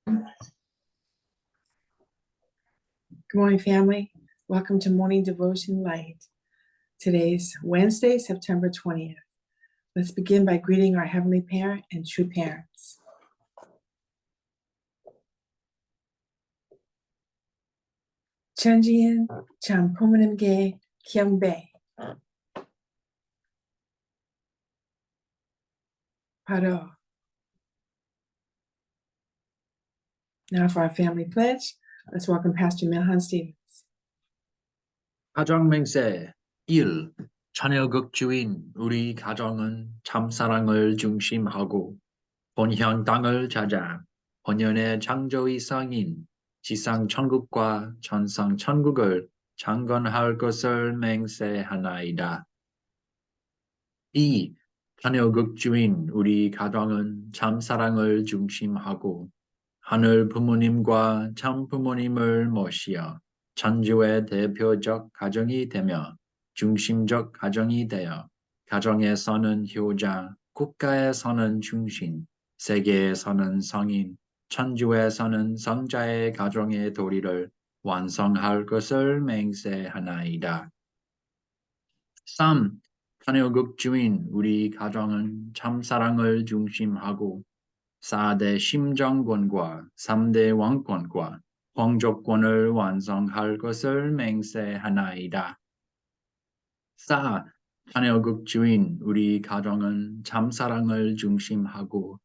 Good morning, family. Welcome to Morning Devotion Light. Today's Wednesday, September 20th. Let's begin by greeting our Heavenly Parent and true parents. Chunjian Champumanimge Kyungbe. Paro. Now for our family pledge, let's welcome Pastor Milhan Stevens. 가정 맹세 1. 자녀극 주인 우리 가정은 참사랑을 중심하고 본현 땅을 찾아 본연의 창조의 성인 지상 천국과 천상 천국을 창건할 것을 맹세하나이다. 2. 자녀극 주인 우리 가정은 참사랑을 중심하고 하늘 부모님과 참 부모님을 모시어 천주의 대표적 가정이 되며 중심적 가정이 되어 가정에서는 효자, 국가에서는 중심, 세계에서는 성인, 천주에서는 성자의 가정의 도리를 완성할 것을 맹세하나이다. 3. 자녀극 주인 우리 가정은 참사랑을 중심하고 4대 심정권과 3대 왕권과皇族권을 완성할 것을 맹세하나이다. 4. 자녀극 주인 우리 가정은 참사랑을 중심하고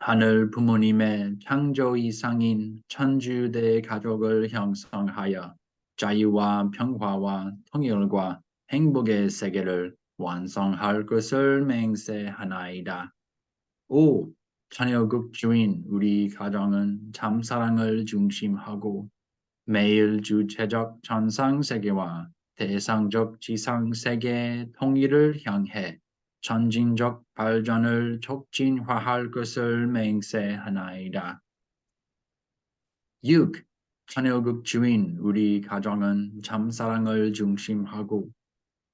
하늘 부모님의 창조 이상인 천주대 가족을 형성하여 자유와 평화와 통일과 행복의 세계를 완성할 것을 맹세하나이다. 5. 자녀극 주인 우리 가정은 참사랑을 중심하고 매일 주체적 천상세계와 대상적 지상세계의 통일을 향해 전진적 발전을 촉진화할 것을 맹세하나이다. 6. 자녀극 주인 우리 가정은 참사랑을 중심하고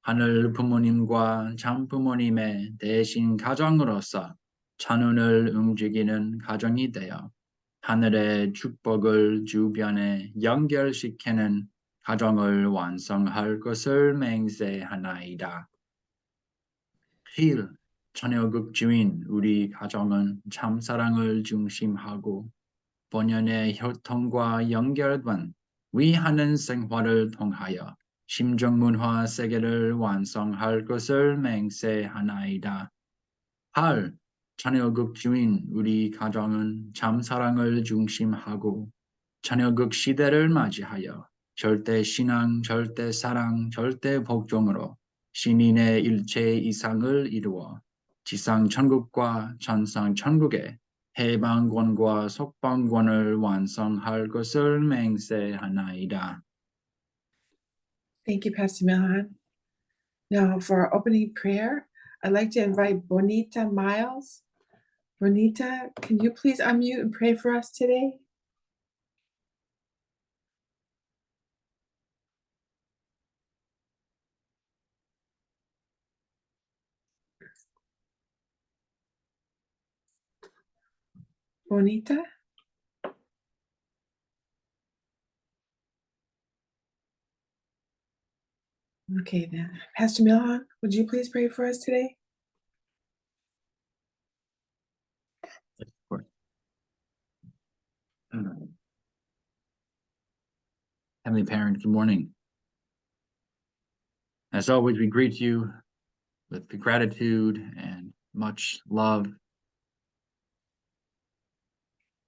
하늘 부모님과 참부모님의 대신 가정으로서 천운을 움직이는 가정이 되어 하늘의 축복을 주변에 연결시키는 가정을 완성할 것을 맹세하나이다. 7. 자녀극 주인 우리 가정은 참사랑을 중심하고 본연의 혈통과 연결된 위하는 생활을 통하여 심정문화 세계를 완성할 것을 맹세하나이다. 8. 자녀극 주인 우리 가정은 참사랑을 중심하고 자녀극 시대를 맞이하여 절대 신앙, 절대 사랑, 절대 복종으로 신인의 일체 이상을 이루어 지상 천국과 천상 천국의 해방권과 속방권을 완성할 것을 맹세하나이다. Thank you, Pastor Milhan. Now for our opening prayer, I'd like to invite Bonita Miles. Bonita, can you please unmute and pray for us today? Bonita? Okay, then. Pastor Milhan, would you please pray for us today? Of course. Heavenly Parent, good morning. As always, we greet you with gratitude and much love.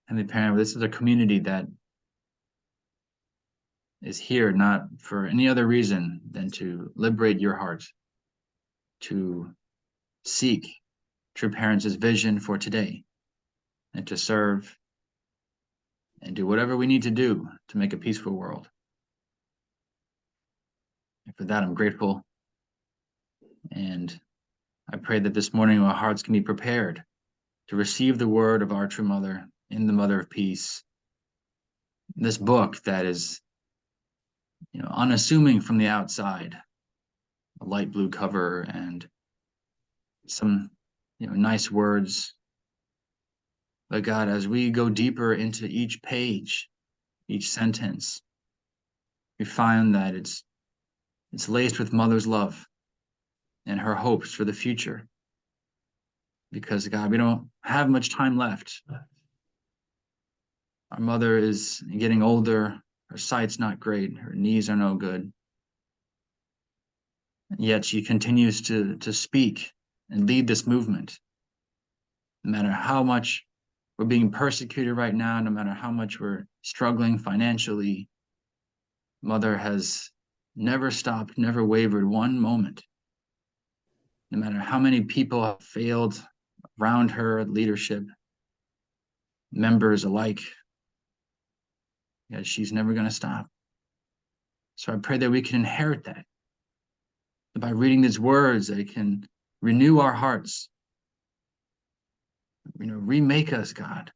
Heavenly Parent, this is a community that is here not for any other reason than to liberate your heart, to seek True Parents' vision for today, and to serve and do whatever we need to do to make a peaceful world. And for that, I'm grateful. And I pray that this morning our hearts can be prepared to receive the word of our true mother in the Mother of Peace. This book that is, unassuming from the outside, a light blue cover and some, nice words, But God, as we go deeper into each page, each sentence, we find that it's laced with mother's love and her hopes for the future. Because God, we don't have much time left. Our mother is getting older. Her sight's not great. Her knees are no good. And yet she continues to speak and lead this movement. No matter how much we're being persecuted right now, no matter how much we're struggling financially, Mother has never stopped, never wavered one moment. No matter how many people have failed around her, leadership, members alike, yet she's never going to stop. So I pray that we can inherit that by reading these words, that it can renew our hearts, remake us, God.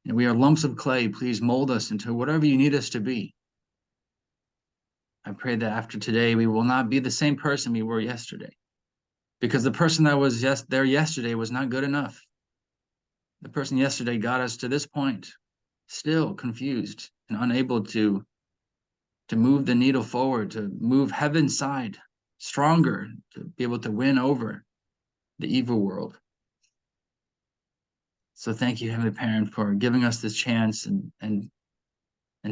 And we are lumps of clay. Please mold us into whatever you need us to be. I pray that after today, we will not be the same person we were yesterday, because the person that was there yesterday was not good enough. The person yesterday got us to this point, still confused and unable to move the needle forward, to move heaven's side stronger, to be able to win over the evil world. So thank you, Heavenly Parent, for giving us this chance and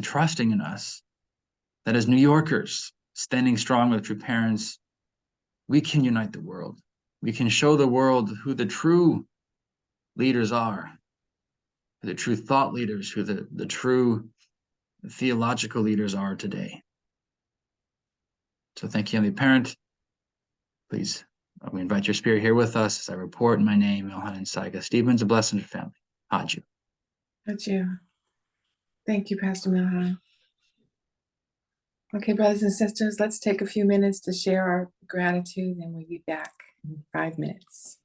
trusting in us, that as New Yorkers, standing strong with true parents, we can unite the world. We can show the world who the true leaders are, who the true thought leaders, who the true theological leaders are today. So thank you, Heavenly Parent. Please, we invite your spirit here with us as I report in my name, Ilhan and Saiga Stevens, a blessing to family. Haju. Haju. Thank you, Pastor Milhan. Okay, brothers and sisters, let's take a few minutes to share our gratitude, and we'll be back in 5 minutes.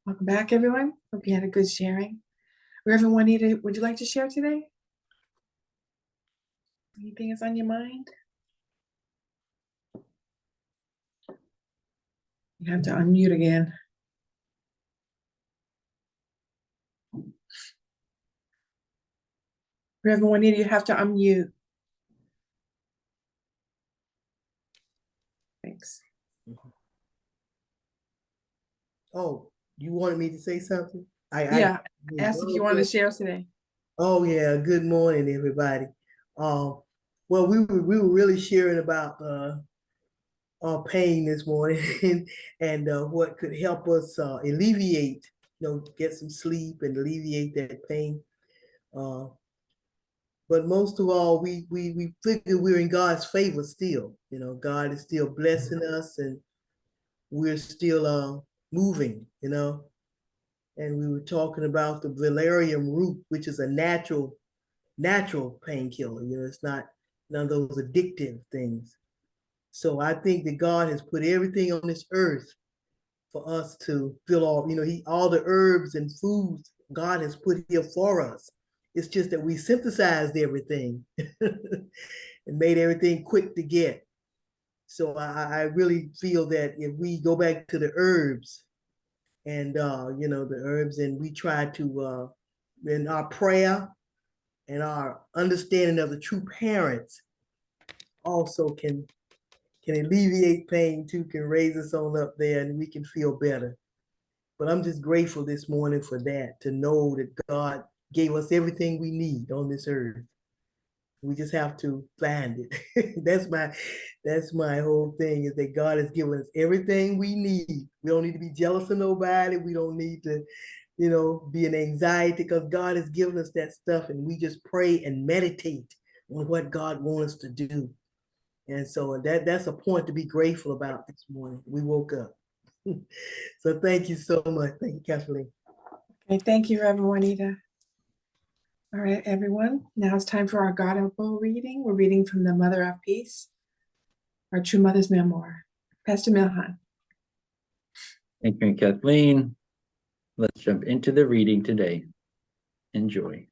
Welcome back, everyone. Hope you had a good sharing. Reverend Juanita, would you like to share today? Anything is on your mind? You have to unmute again. Reverend Juanita, you have to unmute. Thanks. Oh, you wanted me to say something? Yeah, asked if you wanted to share today. Oh yeah, good morning, everybody. Well, we were really sharing about our pain this morning and what could help us alleviate, get some sleep and alleviate that pain. But most of all, we figure we're in God's favor still. God is still blessing us and we're still moving, and we were talking about the valerian root, which is a natural painkiller. It's not none of those addictive things. So I think that God has put everything on this earth for us to feel all the herbs and foods God has put here for us. It's just that we synthesized everything and made everything quick to get. So I really feel that if we go back to the herbs and the herbs, and we try to in our prayer and our understanding of the true parents also can alleviate pain too, can raise us on up there, and we can feel better. But I'm just grateful this morning for that, to know that God gave us everything we need on this earth. We just have to find it. That's my whole thing, is that God has given us everything we need. We don't need to be jealous of nobody. We don't need to, be in anxiety, because God has given us that stuff, and we just pray and meditate on what God wants us to do. And so that's a point to be grateful about this morning. We woke up. So thank you so much. Thank you, Kathleen. Okay, thank you, Reverend Juanita. All right, everyone. Now it's time for our Gospel reading. We're reading from the Mother of Peace, our True Mother's Memoir. Pastor Milhan. Thank you, Kathleen. Let's jump into the reading today. Enjoy.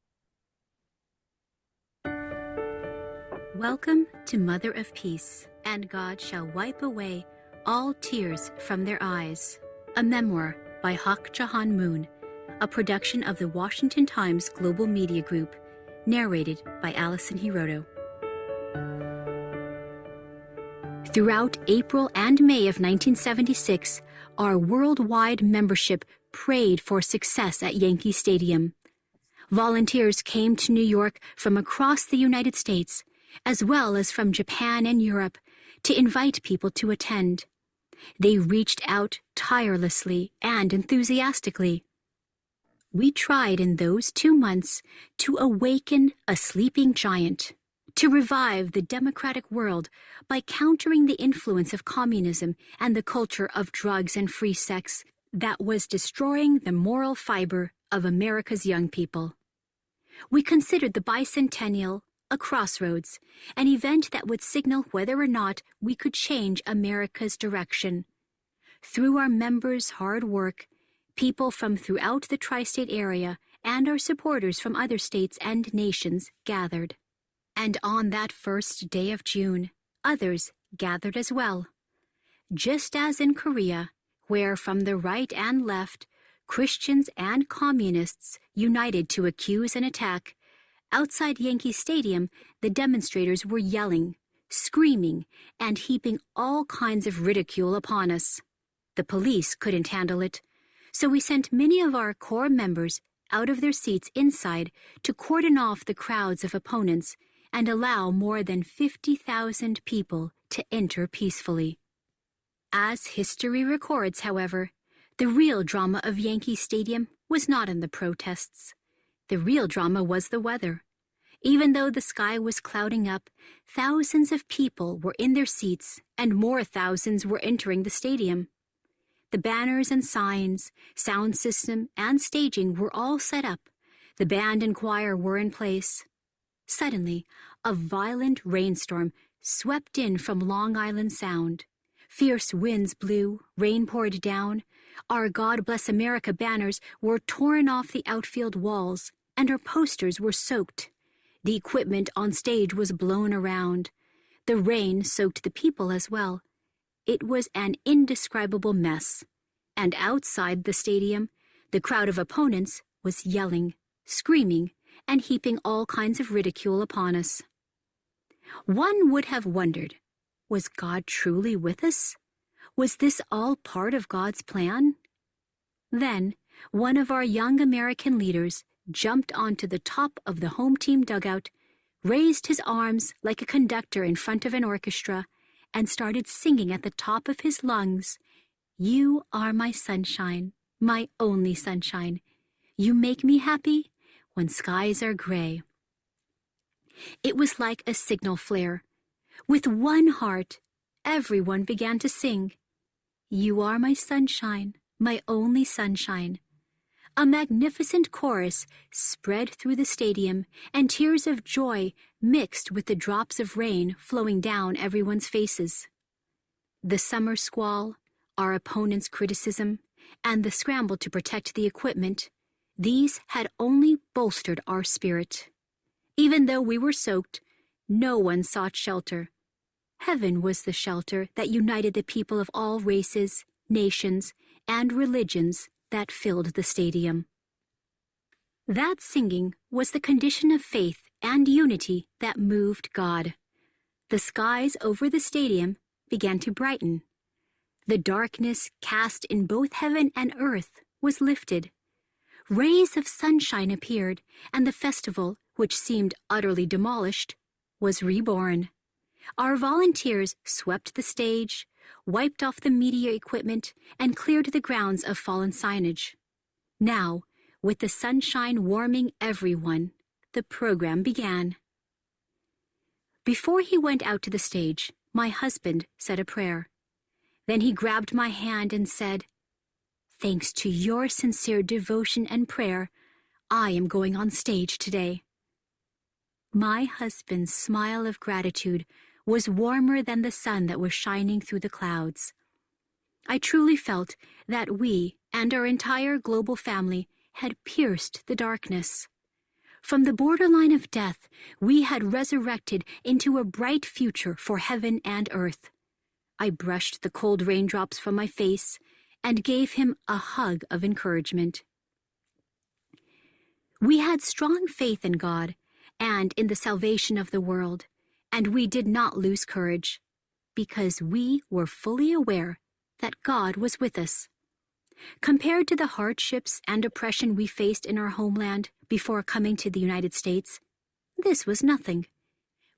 Welcome to Mother of Peace, and God shall wipe away all tears from their eyes. A memoir by Hak Jahan Moon, a production of the Washington Times Global Media Group, narrated by Alison Hiroto. Throughout April and May of 1976, our worldwide membership prayed for success at Yankee Stadium. Volunteers came to New York from across the United States, as well as from Japan and Europe, to invite people to attend. They reached out tirelessly and enthusiastically. We tried in those 2 months to awaken a sleeping giant, to revive the democratic world by countering the influence of communism and the culture of drugs and free sex that was destroying the moral fiber of America's young people. We considered the bicentennial a crossroads, an event that would signal whether or not we could change America's direction. Through our members' hard work, people from throughout the tri-state area and our supporters from other states and nations gathered. And on that first day of June, others gathered as well. Just as in Korea, where from the right and left, Christians and communists united to accuse and attack, outside Yankee Stadium, the demonstrators were yelling, screaming, and heaping all kinds of ridicule upon us. The police couldn't handle it, so we sent many of our core members out of their seats inside to cordon off the crowds of opponents and allow more than 50,000 people to enter peacefully. As history records, however, the real drama of Yankee Stadium was not in the protests. The real drama was the weather. Even though the sky was clouding up, thousands of people were in their seats and more thousands were entering the stadium. The banners and signs, sound system, and staging were all set up. The band and choir were in place. Suddenly, a violent rainstorm swept in from Long Island Sound. Fierce winds blew, rain poured down. Our God Bless America banners were torn off the outfield walls, and our posters were soaked. The equipment on stage was blown around. The rain soaked the people as well. It was an indescribable mess. And outside the stadium, the crowd of opponents was yelling, screaming, and heaping all kinds of ridicule upon us. One would have wondered, was God truly with us? Was this all part of God's plan? Then, one of our young American leaders jumped onto the top of the home team dugout, raised his arms like a conductor in front of an orchestra, and started singing at the top of his lungs, "You are my sunshine, my only sunshine. You make me happy when skies are gray." It was like a signal flare. With one heart, everyone began to sing, "You are my sunshine, my only sunshine." A magnificent chorus spread through the stadium, and tears of joy mixed with the drops of rain flowing down everyone's faces. The summer squall, our opponent's criticism, and the scramble to protect the equipment, these had only bolstered our spirit. Even though we were soaked, no one sought shelter. Heaven was the shelter that united the people of all races, nations, and religions that filled the stadium. That singing was the condition of faith and unity that moved God. The skies over the stadium began to brighten. The darkness cast in both heaven and earth was lifted. Rays of sunshine appeared, and the festival, which seemed utterly demolished, was reborn. Our volunteers swept the stage, wiped off the media equipment, and cleared the grounds of fallen signage. Now, with the sunshine warming everyone, the program began. Before he went out to the stage, my husband said a prayer. Then he grabbed my hand and said, "Thanks to your sincere devotion and prayer, I am going on stage today." My husband's smile of gratitude was warmer than the sun that was shining through the clouds. I truly felt that we and our entire global family had pierced the darkness. From the borderline of death, we had resurrected into a bright future for heaven and earth. I brushed the cold raindrops from my face and gave him a hug of encouragement. We had strong faith in God and in the salvation of the world, and we did not lose courage, because we were fully aware that God was with us. Compared to the hardships and oppression we faced in our homeland before coming to the United States, this was nothing.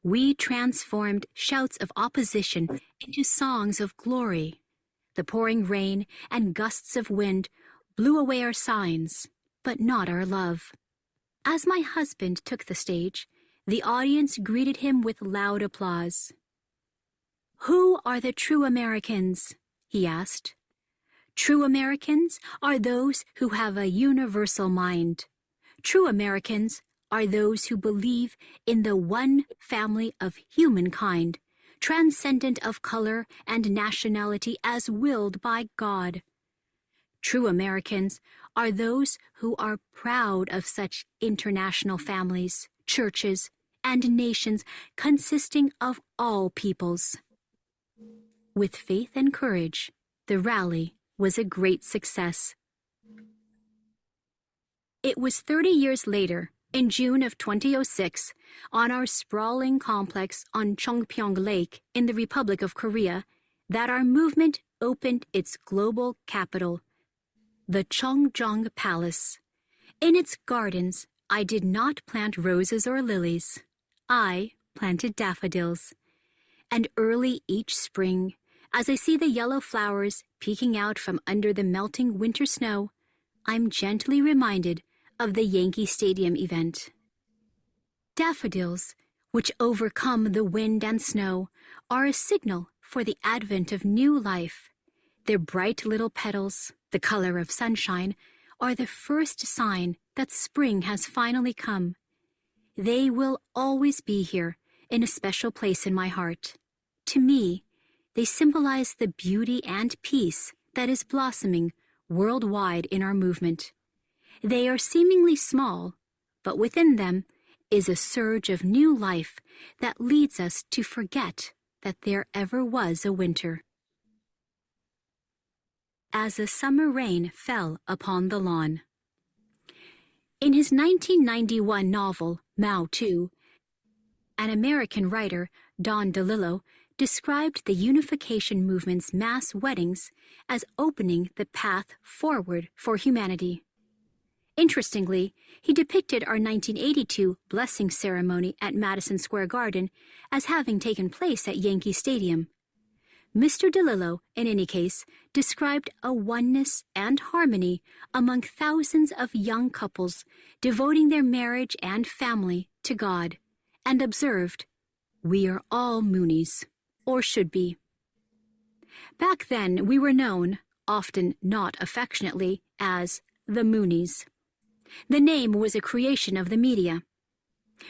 We transformed shouts of opposition into songs of glory. The pouring rain and gusts of wind blew away our signs, but not our love. As my husband took the stage, the audience greeted him with loud applause. "Who are the true Americans?" he asked. "True Americans are those who have a universal mind. True Americans are those who believe in the one family of humankind, transcendent of color and nationality as willed by God. True Americans are those who are proud of such international families, churches, and nations consisting of all peoples." With faith and courage, the rally was a great success. It was 30 years later, in June of 2006, on our sprawling complex on Chongpyong Lake in the Republic of Korea, that our movement opened its global capital, the Chongjong Palace. In its gardens, I did not plant roses or lilies. I planted daffodils. And early each spring, as I see the yellow flowers peeking out from under the melting winter snow, I'm gently reminded of the Yankee Stadium event. Daffodils, which overcome the wind and snow, are a signal for the advent of new life. Their bright little petals, the color of sunshine, are the first sign that spring has finally come. They will always be here in a special place in my heart. To me, they symbolize the beauty and peace that is blossoming worldwide in our movement. They are seemingly small, but within them is a surge of new life that leads us to forget that there ever was a winter. As a summer rain fell upon the lawn. In his 1991 novel, Mao Tu, an American writer, Don DeLillo, described the unification movement's mass weddings as opening the path forward for humanity. Interestingly, he depicted our 1982 blessing ceremony at Madison Square Garden as having taken place at Yankee Stadium. Mr. DeLillo, in any case, described a oneness and harmony among thousands of young couples devoting their marriage and family to God, and observed, "We are all Moonies, or should be." Back then, we were known, often not affectionately, as the Moonies. The name was a creation of the media.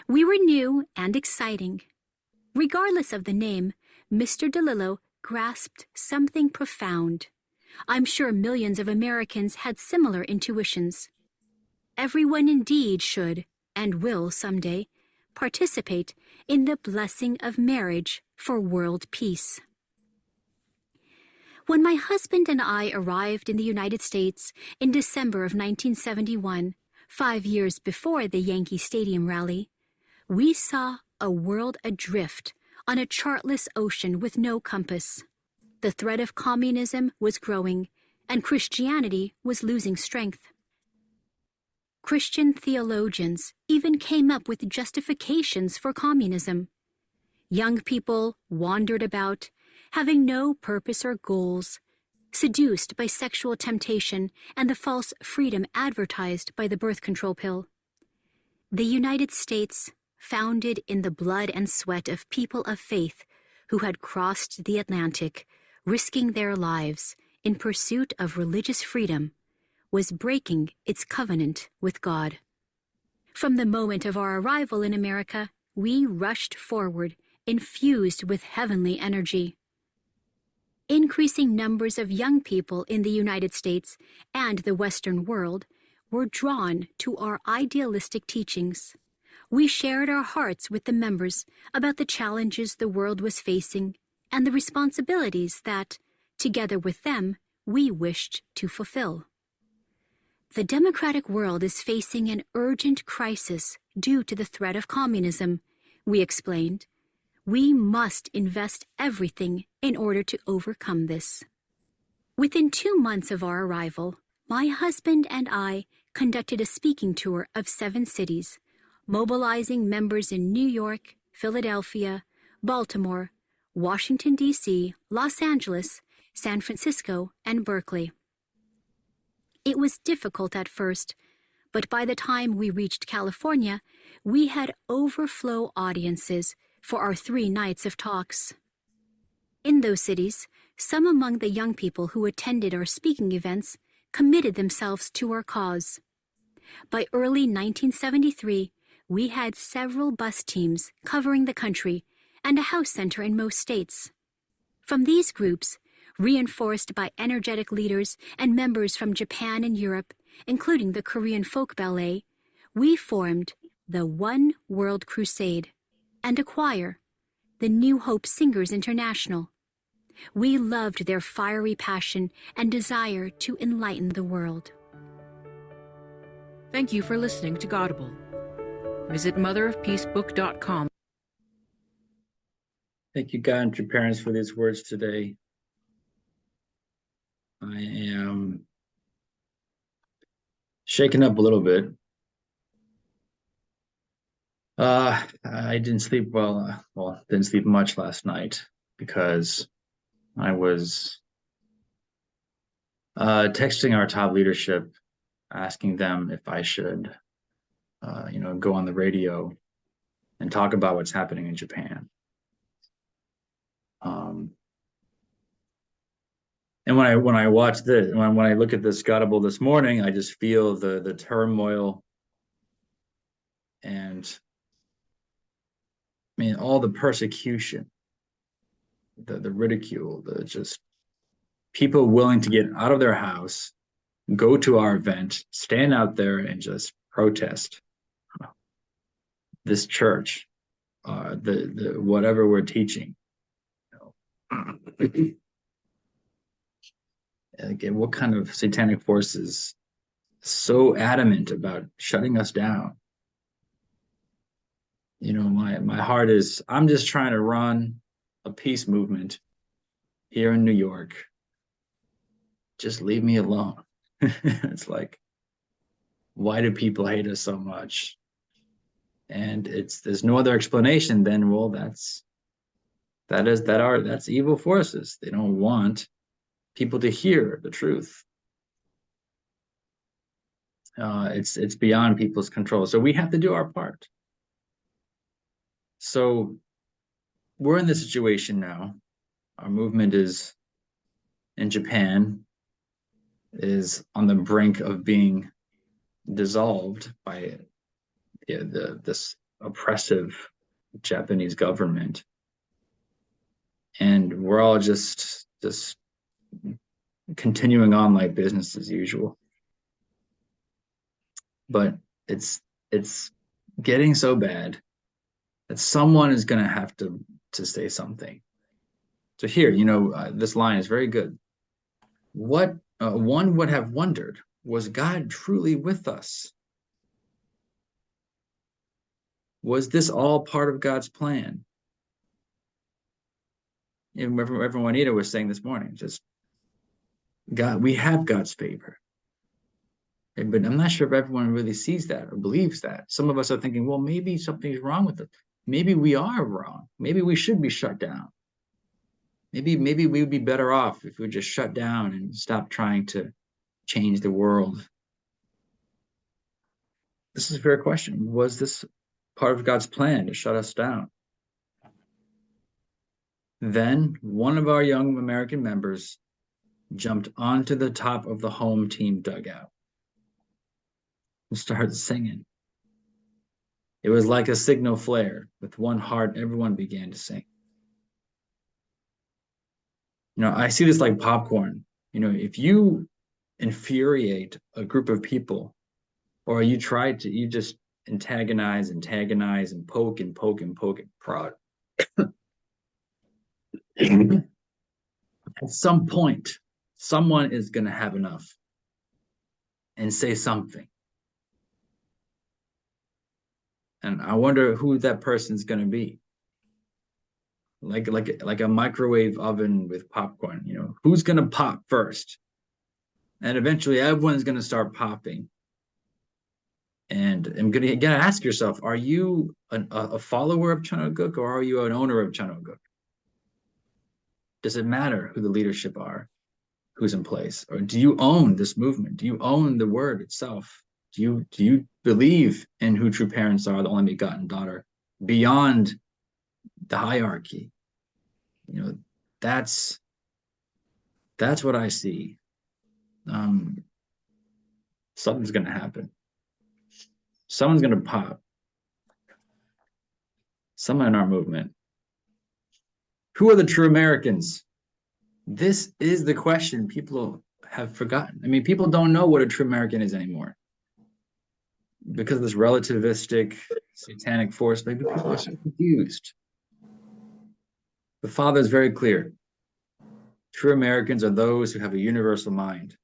We were new and exciting. Regardless of the name, Mr. DeLillo grasped something profound. I'm sure millions of Americans had similar intuitions. Everyone indeed should, and will someday, participate in the blessing of marriage for world peace. When my husband and I arrived in the United States in December of 1971, 5 years before the Yankee Stadium rally, we saw a world adrift on a chartless ocean with no compass. The threat of communism was growing, and Christianity was losing strength. Christian theologians even came up with justifications for communism. Young people wandered about, having no purpose or goals, seduced by sexual temptation and the false freedom advertised by the birth control pill. The United States, founded in the blood and sweat of people of faith who had crossed the Atlantic, risking their lives in pursuit of religious freedom, was breaking its covenant with God. From the moment of our arrival in America, we rushed forward, infused with heavenly energy. Increasing numbers of young people in the United States and the Western world were drawn to our idealistic teachings. We shared our hearts with the members about the challenges the world was facing and the responsibilities that, together with them, we wished to fulfill. The democratic world is facing an urgent crisis due to the threat of communism, we explained. We must invest everything in order to overcome this. Within 2 months of our arrival, my husband and I conducted a speaking tour of 7 cities, mobilizing members in New York, Philadelphia, Baltimore, Washington, D.C., Los Angeles, San Francisco, and Berkeley. It was difficult at first, but by the time we reached California, we had overflow audiences for our 3 nights of talks. In those cities, some among the young people who attended our speaking events committed themselves to our cause. By early 1973, we had several bus teams covering the country and a house center in most states. From these groups, reinforced by energetic leaders and members from Japan and Europe, including the Korean folk ballet, we formed the One World Crusade and a choir, the New Hope Singers International. We loved their fiery passion and desire to enlighten the world. Thank you for listening to Godable. Visit motherofpeacebook.com. Thank you, God, and your parents for these words today. I am shaken up a little bit. I didn't sleep well. Didn't sleep much last night because I was texting our top leadership, asking them if I should, go on the radio and talk about what's happening in Japan. And when I watch this, when I look at this Godable this morning, I just feel the turmoil and all the persecution the ridicule, the just people willing to get out of their house, go to our event, stand out there and just protest this church, the whatever we're teaching. Again, what kind of satanic forces so adamant about shutting us down? My heart is, I'm just trying to run a peace movement here in New York. Just leave me alone. It's like, why do people hate us so much? And there's no other explanation than, well, that's evil forces. They don't want people to hear the truth. It's beyond people's control. So we have to do our part. So we're in this situation now. Our movement is in Japan, is on the brink of being dissolved by this oppressive Japanese government. And we're all just continuing on like business as usual. But it's getting so bad that someone is going to have to say something. So here, this line is very good. What one would have wondered, was God truly with us? Was this all part of God's plan? Reverend Juanita was saying this morning, just God, we have God's favor. But I'm not sure if everyone really sees that or believes that. Some of us are thinking, well, maybe something's wrong with it. Maybe we are wrong. Maybe we should be shut down. Maybe we would be better off if we would just shut down and stop trying to change the world. This is a fair question. Was this part of God's plan to shut us down? Then one of our young American members jumped onto the top of the home team dugout and started singing. It was like a signal flare. With one heart, everyone began to sing. I see this like popcorn. If you infuriate a group of people, or you just antagonize and poke and prod. At some point, someone is going to have enough and say something. And I wonder who that person's going to be. Like a microwave oven with popcorn, who's going to pop first? And eventually everyone's going to start popping. And I'm going to gotta ask yourself, are you a follower of Chanuguk, or are you an owner of Chanuguk? Does it matter who the leadership are, who's in place? Or do you own this movement? Do you own the word itself? Do you believe in who true parents are, the only begotten daughter, beyond the hierarchy? That's what I see. Something's going to happen. Someone's going to pop. Someone in our movement. Who are the true Americans? This is the question people have forgotten. I mean, people don't know what a true American is anymore. Because of this relativistic, satanic force, maybe people are so confused. The Father is very clear. True Americans are those who have a universal mind.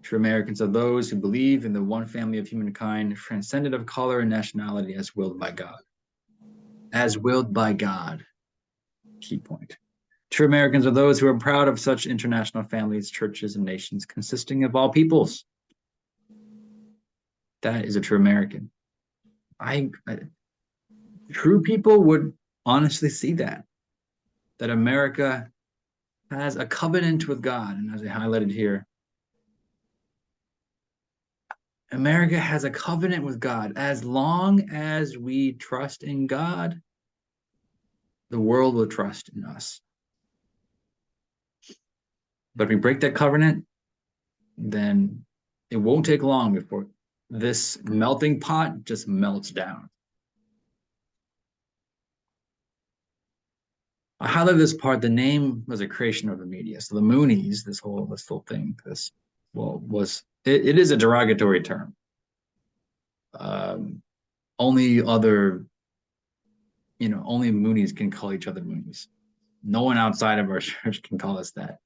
True Americans are those who believe in the one family of humankind, transcendent of color and nationality, as willed by God. As willed by God. Key point. True Americans are those who are proud of such international families, churches, and nations consisting of all peoples. That is a true American. True people would honestly see that America has a covenant with God. And as I highlighted here, America has a covenant with God. As long as we trust in God, the world will trust in us. But if we break that covenant, then it won't take long before this melting pot just melts down. I highlighted this part. The name was a creation of the media. So the Moonies, this whole thing, it is a derogatory term. Only other, only Moonies can call each other Moonies. No one outside of our church can call us that.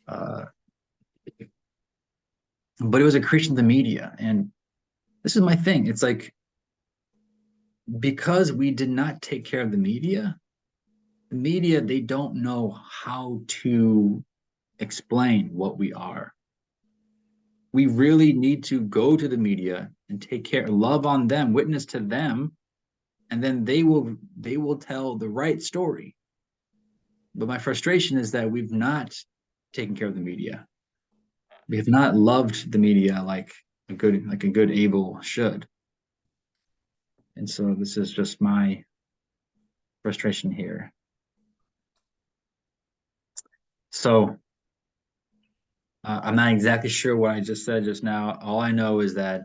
But it was a creation of the media. And this is my thing. It's like, because we did not take care of the media, they don't know how to explain what we are. We really need to go to the media and take care, love on them, witness to them, and then they will tell the right story. But my frustration is that we've not taken care of the media. We have not loved the media like a good Abel should. And so this is just my frustration here. So I'm not exactly sure what I just said just now. All I know is that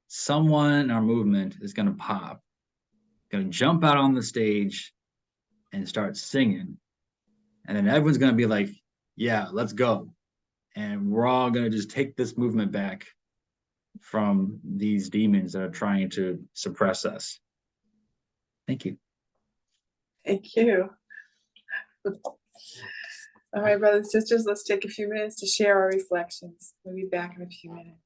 someone in our movement is going to pop, going to jump out on the stage and start singing. And then everyone's going to be like, yeah, let's go. And we're all going to just take this movement back from these demons that are trying to suppress us. Thank you. Thank you. All right, brothers and sisters, let's take a few minutes to share our reflections. We'll be back in a few minutes.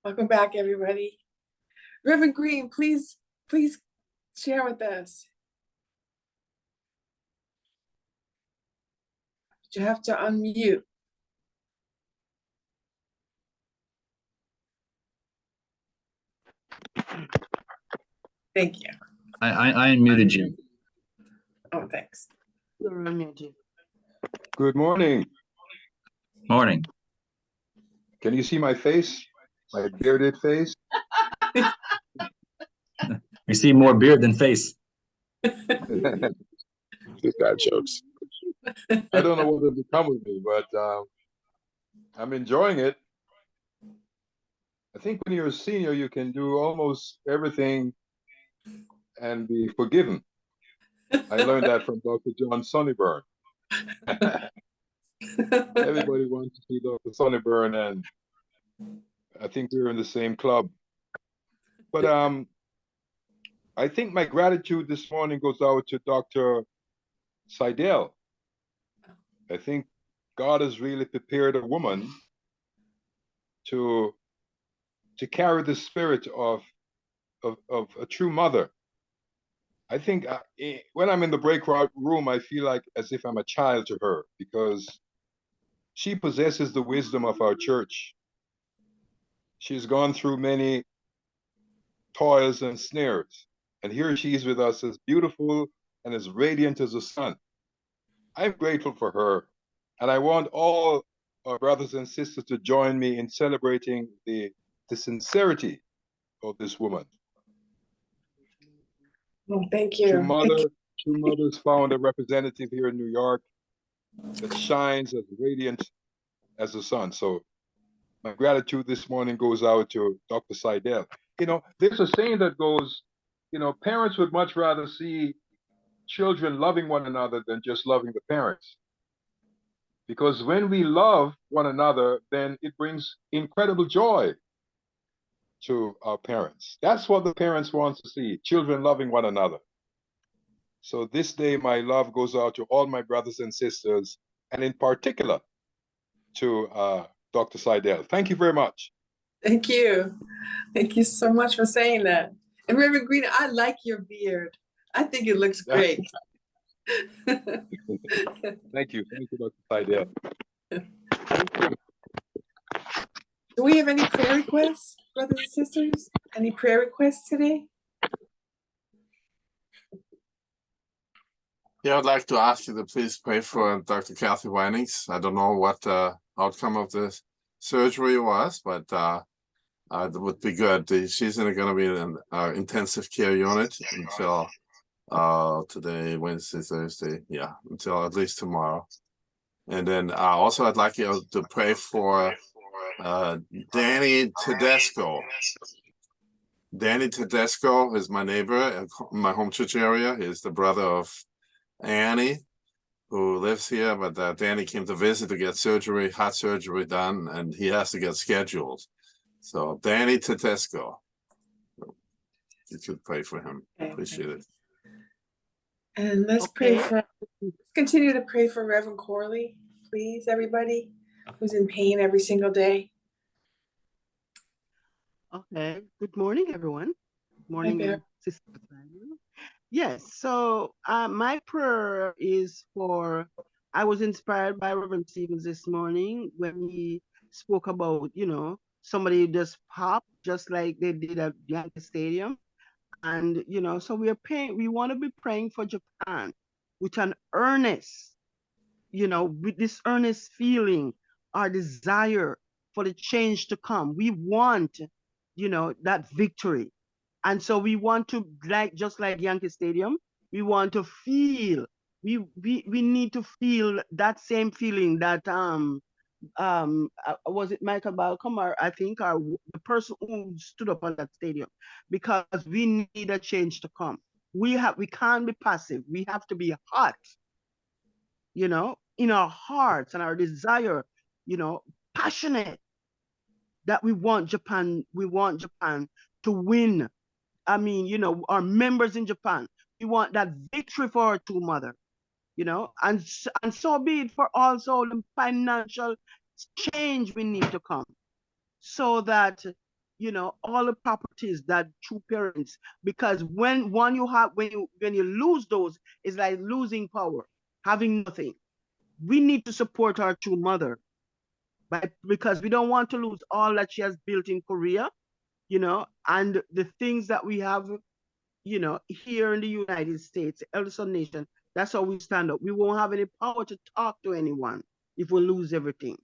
Welcome back, everybody. Reverend Green, please share with us. You have to unmute. Thank you. I unmuted you. Oh, thanks. You're unmuted. Good morning. Morning. Can you see my face? My bearded face? We see more beard than face. Just got jokes. I don't know what will become of me, but I'm enjoying it. I think when you're a senior, you can do almost everything and be forgiven. I learned that from Dr. John Sonnyburn. Everybody wants to see Dr. Sonnyburn, and I think we're in the same club. But I think my gratitude this morning goes out to Dr. Seidel. I think God has really prepared a woman to carry the spirit of a true mother. I think when I'm in the breakout room, I feel like as if I'm a child to her, because she possesses the wisdom of our church. She's gone through many toils and snares, and here she is with us, as beautiful and as radiant as the sun. I'm grateful for her, and I want all our brothers and sisters to join me in celebrating the sincerity of this woman. Well, thank you. True Mothers found a representative here in New York that shines as radiant as the sun. So my gratitude this morning goes out to Dr. Seidel. You know, there's a saying that goes, you know, parents would much rather see children loving one another than just loving the parents. Because when we love one another, then it brings incredible joy to our parents. That's what the parents want to see, children loving one another. So this day, my love goes out to all my brothers and sisters, and in particular to Dr. Seidel. Thank you very much. Thank you. Thank you so much for saying that. And Reverend Green, I like your beard. I think it looks great. Thank you. Thank you, Dr. Seidel. Do we have any prayer requests, brothers and sisters? Any prayer requests today? Yeah, I'd like to ask you to please pray for Dr. Kathy Winings. I don't know what the outcome of the surgery was, but it would be good. She's going to be in an intensive care unit until today, Wednesday, Thursday, yeah, until at least tomorrow. And then also I'd like you to pray for Danny Tedesco. Danny Tedesco is my neighbor in my home church area. He's the brother of Annie, who lives here, but Danny came to visit to get surgery, heart surgery done, and he has to get scheduled. So Danny Tedesco, you could pray for him. Appreciate it. And let's continue to pray for Reverend Corley, please, everybody who's in pain every single day. Okay. Good morning, everyone. Good morning, Sister. Yes. So my prayer is for, I was inspired by Reverend Stevens this morning when he spoke about, you know, somebody just popped just like they did at Yankee Stadium. And, you know, so we want to be praying for Japan with an earnest, you know, with this earnest feeling, our desire for the change to come. We want, you know, that victory. And so we want to, just like Yankee Stadium, we want to feel, we need to feel that same feeling that was it Michael Balcom, or I think the person who stood up on that stadium, because we need a change to come. We can't be passive. We have to be hot, you know, in our hearts and our desire, you know, passionate that we want Japan to win. I mean, you know, our members in Japan, we want that victory for our true mother, you know, and so be it for also the financial change we need to come, so that you know, all the properties that true parents, because when you lose those, it's like losing power, having nothing. We need to support our true mother, because we don't want to lose all that she has built in Korea, you know, and the things that we have, you know, here in the United States, eldest nation. That's how we stand up. We won't have any power to talk to anyone if we lose everything.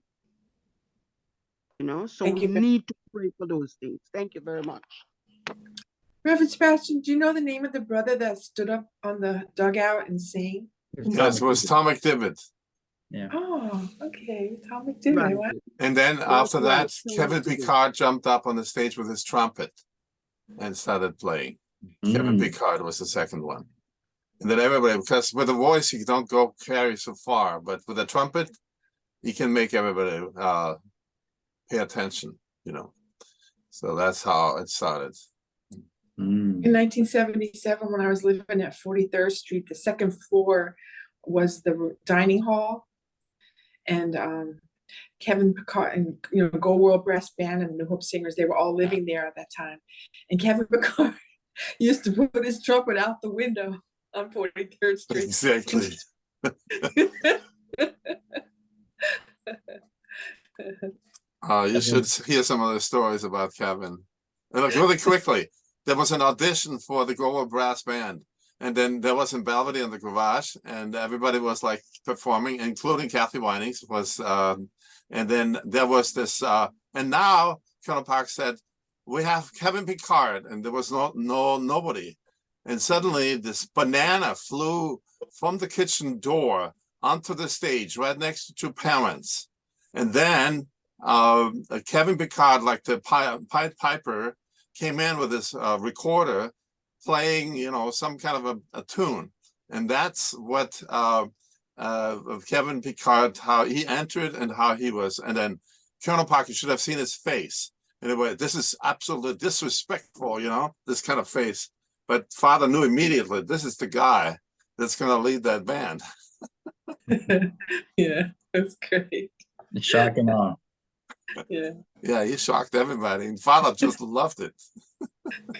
You know, so Thank we you. need to pray for those things. Thank you very much. Reverend Sebastian, do you know the name of the brother that stood up on the dugout and sang? Yes, it was Tom McDivitt. Yeah. Oh, okay. Tom McDivitt. Right. Wow. And then That's after right, that, Tom Kevin McDivitt. Picard jumped up on the stage with his trumpet and started playing. Kevin Picard was the second one. And then everybody, because with a voice, you don't go carry so far, but with a trumpet, you can make everybody pay attention, you know. So that's how it started. In 1977, when I was living at 43rd Street, the second floor was the dining hall. And Kevin Picard and, you know, Go World Brass Band and the Hope Singers, they were all living there at that time. And Kevin Picard used to put his trumpet out the window on 43rd Street. Exactly. You should hear some of the stories about Kevin. And look, really quickly, there was an audition for the Go Brass Band. And then there was in Belvedere in the garage, and everybody was like performing, including Kathy Winings was, and then there was this, and now Colonel Park said, we have Kevin Picard, and there was nobody. And suddenly this banana flew from the kitchen door onto the stage right next to two parents. And then Kevin Picard, like the Pied Piper, came in with this recorder playing, you know, some kind of a tune. And that's what Kevin Picard, how he entered and how he was. And then Colonel Parker should have seen his face. Anyway, this is absolutely disrespectful, you know, this kind of face. But Father knew immediately, this is the guy that's going to lead that band. Yeah, that's great. Shock and awe. Yeah. Yeah, he shocked everybody. And Father just loved it.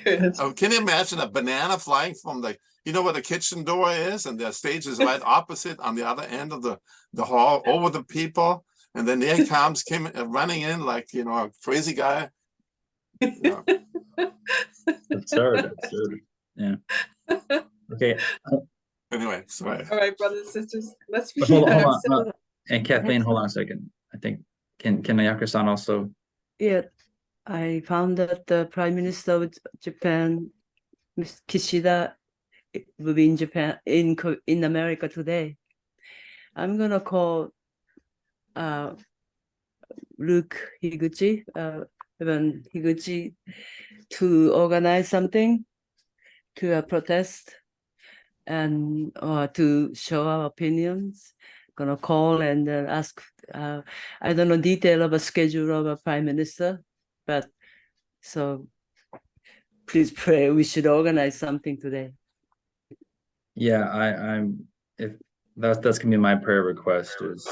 Good. Can you imagine a banana flying from the, you know where the kitchen door is? And the stage is right opposite on the other end of the hall over the people. And then there he comes, came running in like, you know, a crazy guy. Yeah. Absurd. Yeah. Okay. Anyway, sorry. All right, brothers and sisters, let's But begin. hold on. So, And Kathleen, hold on a second. I think, can Ayaka-san also? Yeah, I found that the Prime Minister of Japan, Ms. Kishida, will be in Japan, in America today. I'm gonna call Luke Higuchi, Reverend Higuchi, to organize something to protest and to show our opinions. Gonna call and ask. I don't know detail of a schedule of a prime minister, but so please pray. We should organize something today. Yeah, I'm. If that's gonna be my prayer request. Is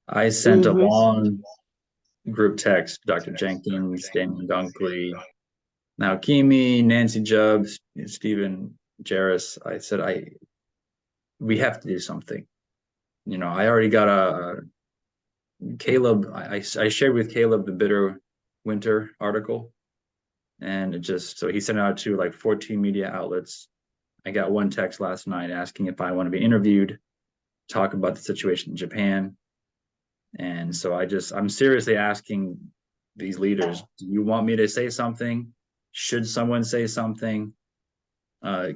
I sent a long group text, Dr. Jenkins, Damon Dunkley, Naokimi, Nancy Jubbs, Stephen Jarris. I said we have to do something. You know, I already got Caleb. I shared with Caleb the Bitter Winter article, and it just, so he sent it out to like 14 media outlets. I got one text last night asking if I want to be interviewed, talk about the situation in Japan. And so I'm seriously asking these leaders, do you want me to say something? Should someone say something?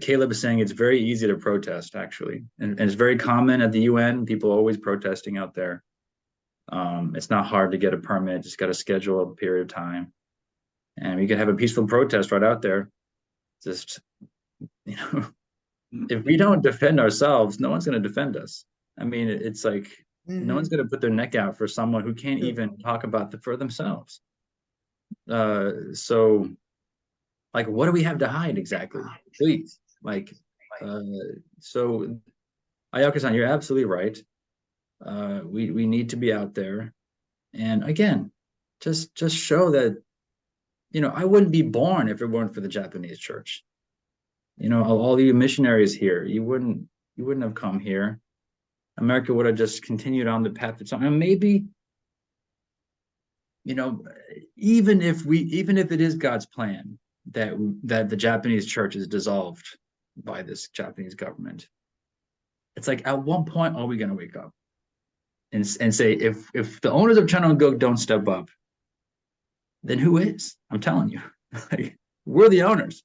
Caleb is saying it's very easy to protest, actually. And it's very common at the UN, people always protesting out there. It's not hard to get a permit, just got to schedule a period of time. And we can have a peaceful protest right out there. Just, you know, if we don't defend ourselves, no one's going to defend us. I mean, it's like, no one's going to put their neck out for someone who can't even talk about for themselves. So, like, what do we have to hide exactly? Please, like, so, Ayaka-san, you're absolutely right. We need to be out there, and again, just show that I wouldn't be born if it weren't for the Japanese church. All you missionaries here, you wouldn't have come here. America would have just continued on the path of something. And maybe, even if it is God's plan that the Japanese church is dissolved by this Japanese government, it's like, at one point, are we going to wake up and say, if the owners of Chunongo don't step up, then who is? I'm telling you, like, we're the owners.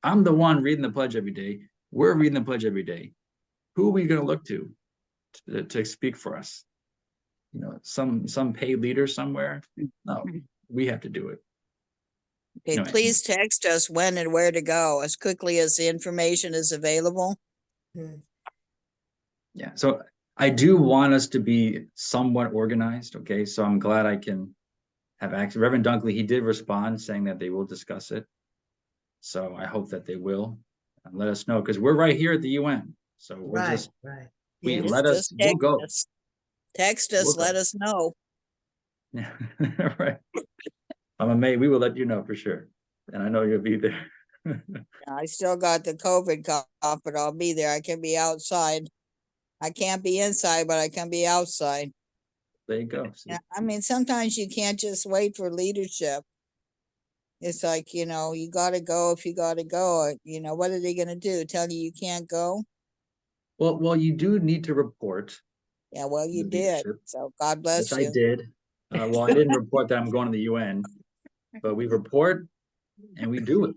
I'm the one reading the pledge every day. We're reading the pledge every day. Who are we going to look to speak for us? Some paid leader somewhere? No, we have to do it. Okay, please text us when and where to go as quickly as the information is available. Yeah, so I do want us to be somewhat organized, okay? So I'm glad I can have access. Reverend Dunkley, he did respond saying that they will discuss it. So I hope that they will let us know, because we're right here at the UN. So we're we'll go. Text us, let us know. Yeah, right. Mama May, we will let you know for sure. And I know you'll be there. I still got the COVID cough, but I'll be there. I can be outside. I can't be inside, but I can be outside. There you go. Yeah, I mean, sometimes you can't just wait for leadership. It's like, you got to go if you got to go. What are they going to do? Tell you can't go? Well, you do need to report. Yeah, well, you did. So God bless you. Which I did. Well, I didn't report that I'm going to the UN, but we report and we do it.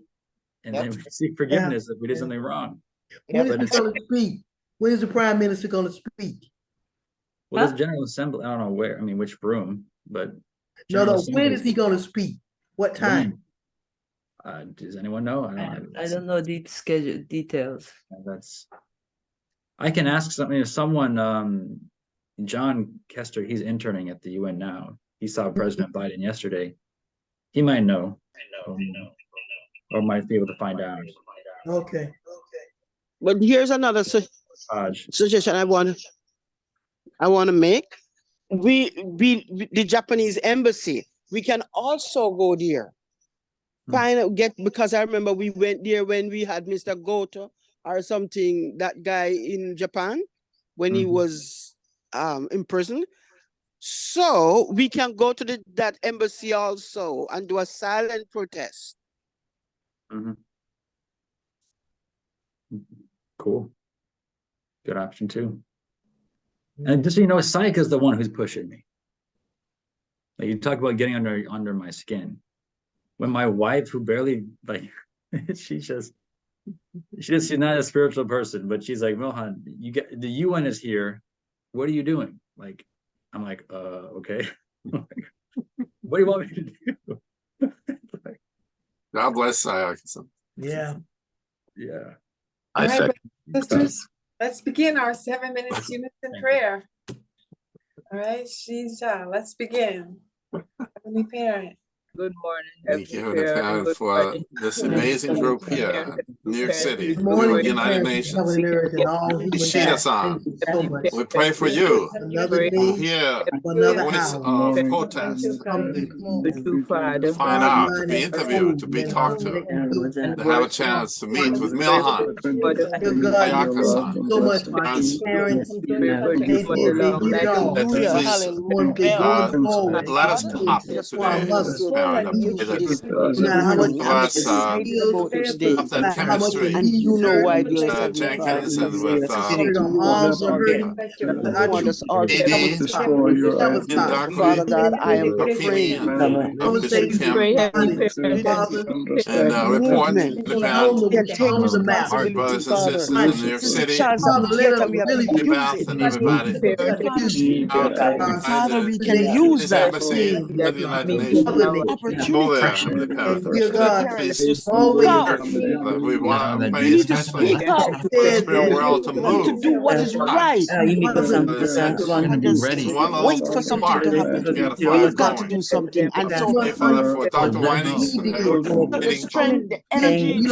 And then we seek forgiveness if we did something wrong. When is he going to speak? When is the Prime Minister going to speak? Well, there's General Assembly. I don't know where, which room, but. No, when is he going to speak? What time? Does anyone know? I don't know the schedule details. I can ask something. If someone, John Kester, he's interning at the UN now. He saw President Biden yesterday. He might know. Or might be able to find out. Okay. But here's another suggestion I want to make. The Japanese embassy, we can also go there. Because I remember we went there when we had Mr. Goto or something, that guy in Japan, when he was in prison. So we can go to that embassy also and do a silent protest. Cool. Good option too. And just so you know, Saika is the one who's pushing me. Like, you talk about getting under my skin. When my wife, who barely she's not a spiritual person, but she's like, Mohan, the UN is here. What are you doing? Like, I'm like, okay. What do you want me to do? God bless Sayaka. Yeah. Yeah. All right, sisters, let's begin our 7 minutes unison prayer. All right, let's begin. Heavenly Parent. Good morning. Thank you, Heavenly Parent, for this amazing group here in New York City, United Nations. Ishida-san, we pray for you. Who hear the voice of protest, to find out, to be interviewed, to be talked to have a chance to meet with Milhan, Ayaka-san, let us pop today in this marriage. Chemistry. And you know why Jenkins and with Father God, I am praying and report our brothers and sisters in New York City, Bath, and everybody. Father, we can use that embassy at the United Nations. We want to pray especially the spirit world to move, to do what is right. Wait for something to happen. We've got to do something. And so, for Dr. Winings, the strength, the energy, new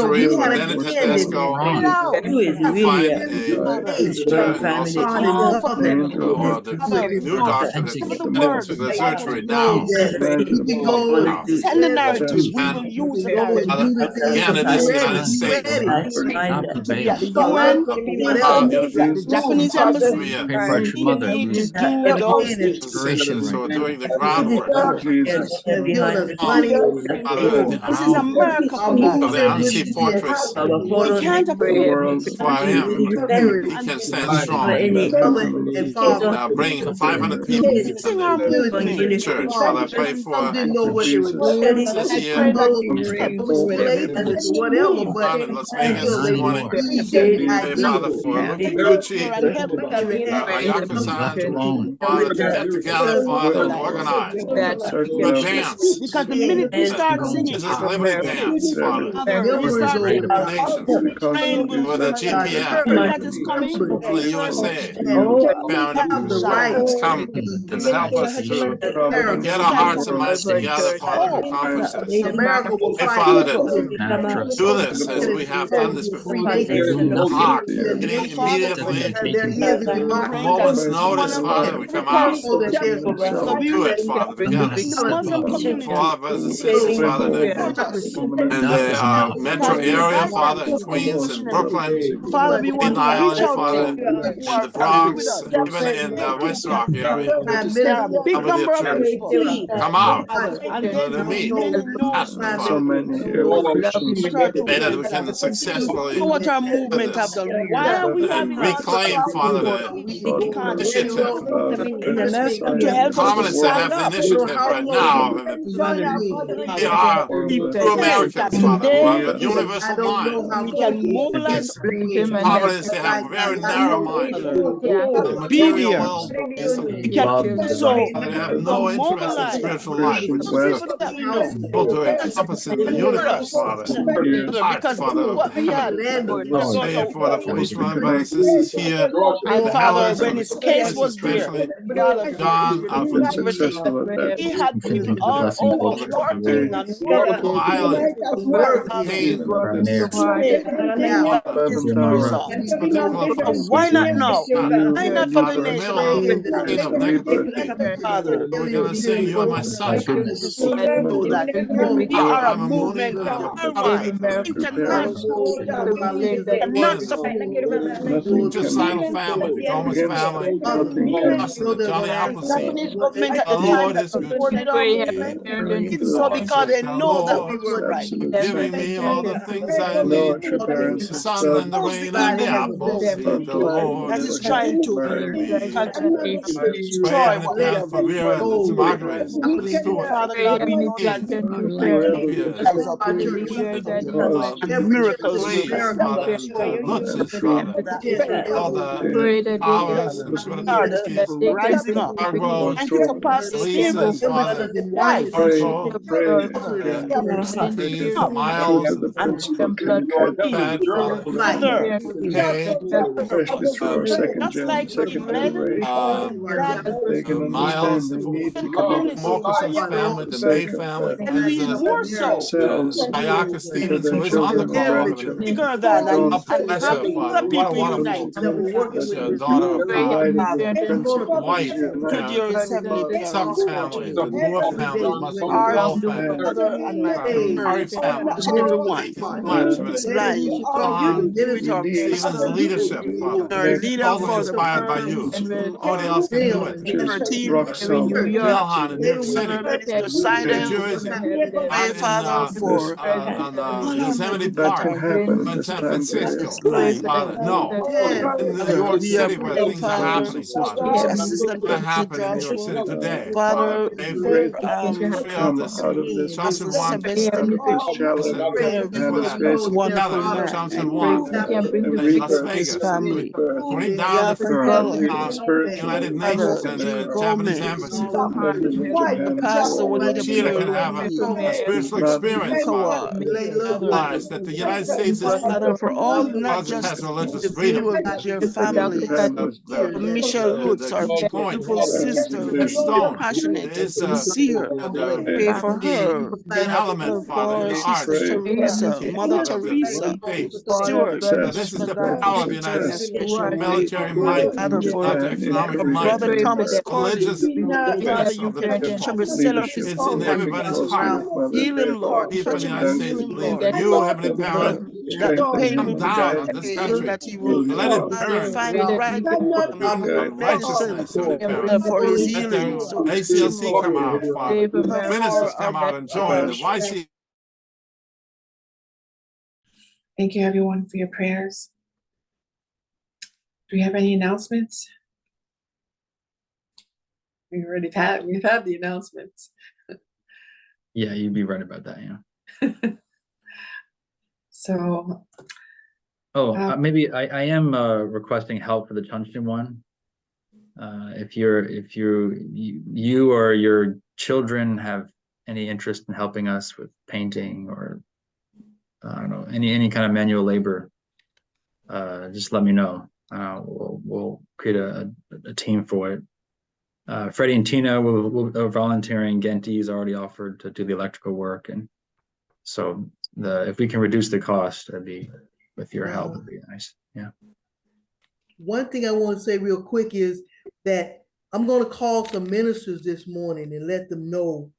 doctor to the surgery now. now. Send the Yes, narrative. we We will use the go and narrative. do the things. Again, in Be this ready, United be States, ready. not Need to be prevail. at the Come UN. up, He whatever. need to be at the Japanese embassy. we Pray for our true He mother need to who's do those Again, things. organizations right who are now. doing the groundwork. has given us Oh, money. Father, the This is hound America, for Our God's of the sake. movement Unseen is Fortress. We can't afford For him, integrity. he can stand strong. Mother and father. Bring 500 people in fixing our the movement. church. Father, I pray for Some didn't know what they were doing. this I here pray that Some was lazy or whatever, but down in Las Vegas still this they morning. believed in the Pray, Father, ideal. for Lucky her Gucci, and help her. Left Ayako-san, alone. Father, to get together, Father, and Life. organize, to dance. Because the minute we Left start alone singing, to This is God. Liberty Dance, Father. Father, we Memories start over Greater The the nations train will with a God, GPS that is coming. remember from the USA. and Found have the right has come to and help us to get our America. hearts and minds together, Father, to accomplish this. America will Hey, fight Father, for that And after us, do Lord. this as we have done this free before. We do nation. The nothing heart, And getting And Father, immediately, that there is a we a pray democracy. that moment's notice, whenever Father, we every come out So that person, there's so and we do will it, Father, none together. of in the us. Muslim For community, all our brothers and sisters, Father, encourage us. in Enough is the enough. metro Because we area, got our Father, in Queens and constitution. Brooklyn, Father, we want Staten to reach Island, out to Father, who in are the agree with Bronx, us. even in Hey, West Rock area. there are a big Come with your number of church. people. Come out. And Let it many meet. know Ask me, the Father. start to Pray that we can successfully what our do movement have this done. Why are we and having all this reclaim, Father, support the economy? initiative. And to help us to Prominence that stand have the up. initiative right now. We are true Say that Americans, Father, who have today a I universal don't mind. know how we much can mobilize It's prominence they have a very narrow mind. The to be material there. world is something. We can Love is so right. They have to no interest in mobilize spiritual life, which is people that we know able to encompass in the with universe, us. Father. Heart, Because Father, of what we heaven. had Lord, Pray for the that is each one of right. my brothers and sisters here, and the Father, elders when of the his case church, was there, especially Father, John, everything. He had people Continue to all bless and over hold all the working and Long working. Island, work Father, is Maine, for our mayor. now. his Nora, particular so folks, why not now? Why not for the Dr. nation Mill, of And King of Negativity. Father? We're gonna sing "You Are My thy Sunshine." goodness. To know that we are a I'm a movement proud of worldwide, it. international, not Twins, so societal family, the Thomas family, us and so the they're Johnny gonna ask Appleseed. Japanese government at The the time Lord that is good to supported me. our movement. It's so Oh, because says they the know that Lord, we were right. giving me all the things I need. The sun and the Those the rain and the apples. Seed the Lord that is is good. trying to Pray destroy in the what we path have for Vera and the gold Margaret, the Stewart, Father God, we know that King, Pierre, rise up in the kingdom and miracles will Louise, Father, and Lutz's Father, all the powers and start Schmidt-Kaczynski's, rising up Argo, and to pass the stable Lisa's Father, life Argo, others Christine, up Miles, and be Pat, Father, other Kay, just like he led uh, that Miles, community Marcus's family, the May family, and and we more so Ayaka Stevens, who is on the call, bigger than and bless her, having Father. other What a people wonderful unite daughter of God, wife, to dear his heavenly Suggs parents for family, the Moore family, the our Muswell family, mother and my Murray parents, family. each and every one. Thank you so much for His life with our Stephen's pastor, leadership, Father. our leader Totally for the inspired by you. Nobody else can do it. her team, Milhan in New York City, Minister New Seidel, Jersey, pray out in Father for all our Yosemite members Park, in San Francisco, line. Father. No, in New York We are City where praying, things are Father, happening, Father. for Assistant What Professor happened in New York City Joshua, today? Father, Pray for um, free of this Professor Johnson one Sebastian, thank you for that wonderful together. man, Johnson one in Las his Vegas. family. Bring We down the have to help United Father Nations and the Japanese Gomez, embassy. Pastor Juanita Sheila can have a spiritual experience, Father. Kawa, Realize that the United States is Father, for all, not because it just has religious freedom. individual, but your families. Michelle Lutz, our The point, beautiful sister, the stone, passionate and is sincere. Pray for her. the element, Father, For the Sister arch, Teresa, Mother Father, of the Teresa, state. Stewart, This is the God, power of the visit her in United a States. special way. Military might, Father, for not the economic our might. brother Thomas Corley, Religious Father, focus you of the can teach him people. to sell off his It's on everybody's heart. Heal him, Lord. People in Touch the him United and States heal him, believe Lord. you, Heavenly Lord, Parent, let the pain come down on this prevail, country. that he will Let it burn find the right on medicine righteousness, Heavenly Parent. for his Let the healing. So touch him, ACLC Lord. come out, Father. Ministers come out and join the YC. Thank you, everyone, for your prayers. Do we have any announcements? We've had the announcements. Yeah, you'd be right about that, yeah. So, maybe I am requesting help for the tungsten one. If you or your children have any interest in helping us with painting or I don't know, any kind of manual labor, just let me know. We'll create a team for it. Freddie and Tina are volunteering. Genty's already offered to do the electrical work, and so if we can reduce the cost, that'd be, with your help, would be nice. Yeah. One thing I want to say real quick is that I'm going to call some ministers this morning and let them know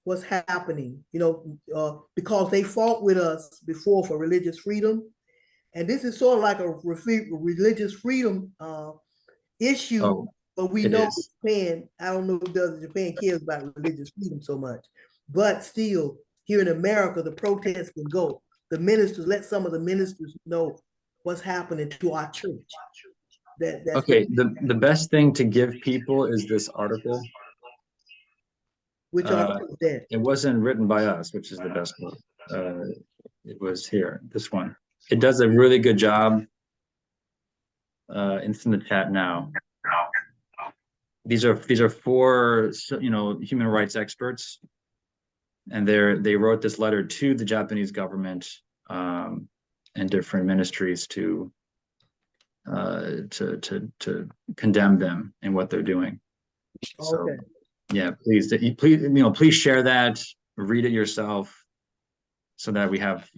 what's happening, because they fought with us before for religious freedom. And this is sort of like a religious freedom issue, but we know Japan, I don't know if Japan cares about religious freedom so much, but still here in America, the protests can go. The ministers, let some of the ministers know what's happening to our church. Okay, the best thing to give people is this article. Which article is that? It wasn't written by us, which is the best one. It was here, this one. It does a really good job. It's in the chat now. These are four, human rights experts, and they wrote this letter to the Japanese government and different ministries to condemn them and what they're doing. So, yeah, please share that, read it yourself, so that we have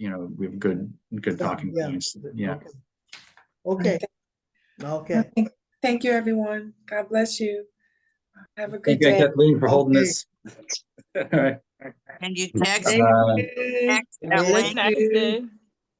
good talking points. Yeah. Okay. Thank you, everyone. God bless you. Have a good Thank you, day. Kathleen, for holding this. All right. And you text Bye. that link. Thank you.